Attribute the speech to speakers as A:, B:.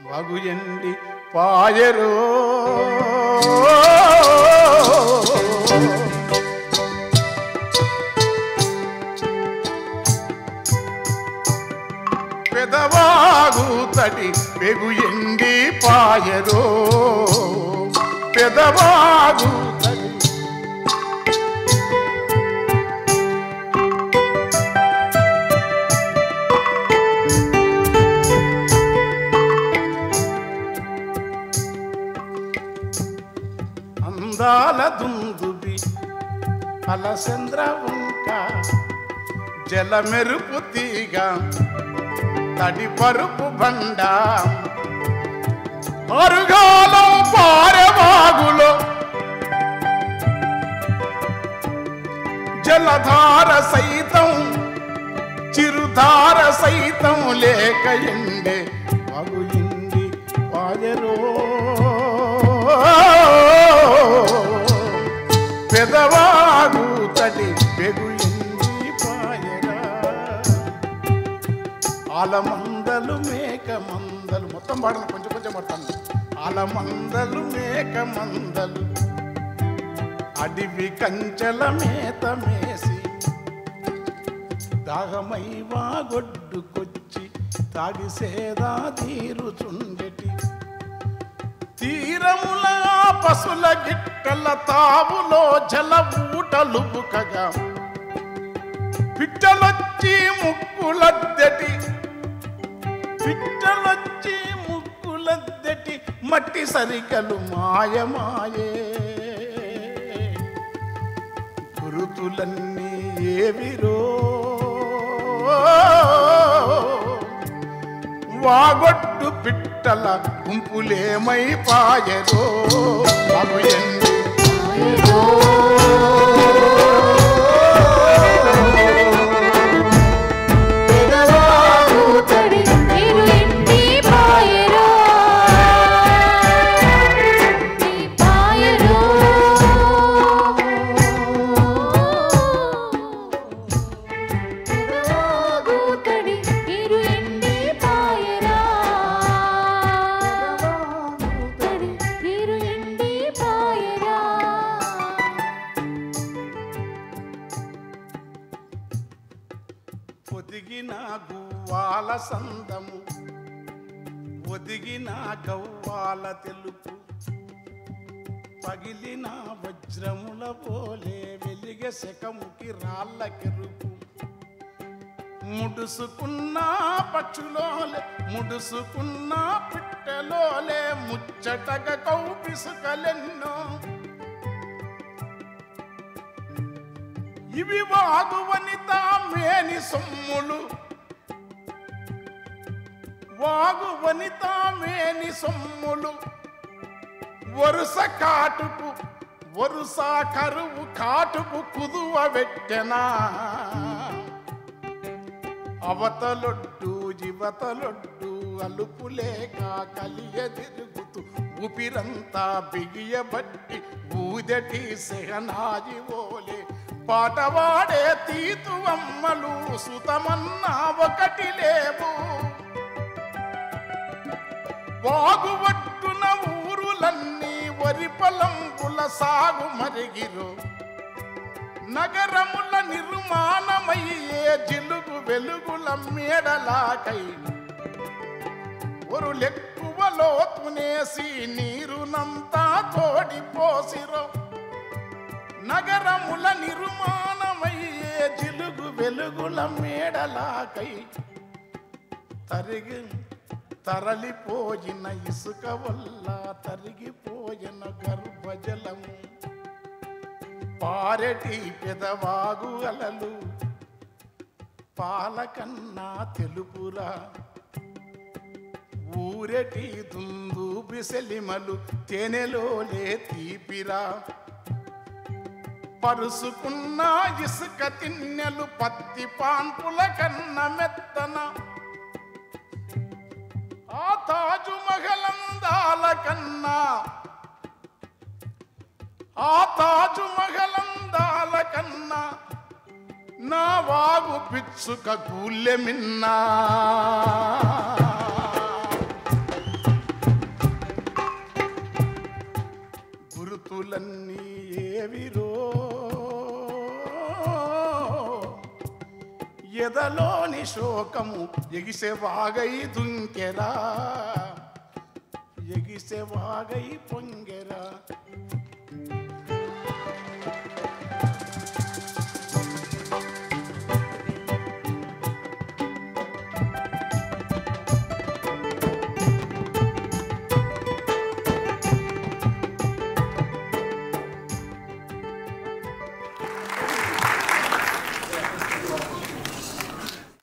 A: వాగు ఎండి పాయరో పెదవాగు తడి పెగు ఎండి పాయరో పెదవాగు తడి అందాల దుందుబి అలచంద్ర వంక జల మెరుపు తీగ తడి పరుపు బండ అరుగాలో పారవాగులో జలధార సైతం చిరుధార సైతం లేక ఎండే వాగు ఎండి పాయరో పెదవాగు తడి పెగు ఎండి పాయరా ఆలమందలు మేక మందలు మొత్తం పాడను కొంచెం కొంచెం పడతాను ఆలమందలు మేక మందలు అడివి కంచెల మేత మేసి దాగమై వాగొడ్డుకొచ్చి తాగిసేదా తీరుచుండెటి తీరముల పశుల గిట్టల తావులో జల ఊటలు బుకగా పిట్టలొచ్చి ముక్కులద్దెటి పిట్టలొచ్చి ముక్కులద్దెటి మట్టి సరికలు మాయమాయే గురుతులన్నీ ఏవిరో వాగొట్టు పిట్టల గుంపులేమై పాయరో వాగు ఎండి పాయరో
B: పెదవాగు తడి పెగు ఎండి పాయరో పాయరో పెదవాగు తడి పెగు ఎండి పాయరా తడి పెగు ఎండి పాయరా
A: ఒదిగిన గువ్వాల సందము ఒదిగిన గవ్వాల తెలుపు పగిలిన వజ్రముల పోలే వెలిగ శకముకి రాళ్ళ కెరుపు ముడుసుకున్న పక్షులోలే ముడుసుకున్న పిట్టలోలే ముచ్చటగా కౌపిసుకలెన్నో ఇవి వాగు వనిత మేని సొమ్ములు వాగు వనిత మేని సొమ్ములు వరుస కాటుకు వరుస కరువు కాటుకు కుదువ వెట్టెనా అవతలొడ్డు యువతలొడ్డు అలుపులేక కలియ తిరుగుతూ ఊపిరంతా బిగియబట్టి ఊదటి సెహనాజి ఓలే పాటవాడే తీతు అమ్మలు సుతమన్నా ఒకటి లేవు వాగువట్టున ఊరులన్నీ వరి పొలంబుల సాగు మరిగిరు నగరముల నిర్మాణమయ్యే జిలుగు వెలుగుల మేడలాకై ఒరు లెక్కువ లోతునేసి నీరునంతా తోడిపోసిరో నగరముల నిర్మాణమయ్యే జిలుగు వెలుగుల మేడలాకై తరలిపోయిన ఇసుక వల్ల తరిగిపోయిన గర్భజలము పారెటి పెదవాగు అలలు పాలకన్నా తెలుపురా ఊరెటి దుందు బిసెలిమలు తేనెలోలే తీపిరా పరుసుకున్న ఇసుక తిన్నెలు పత్తి పాన్పుల కన్న మెత్తన ఆ తాజు మహలందాల కన్నా ఆ తాజు మహలందాల కన్నా నా వాగు పిచ్చుక గూళ్ళె మిన్నా ఎదలోని శోకము ఎగిసే వాగై దుంకెరా ఎగిసే వాగై పొంగెరా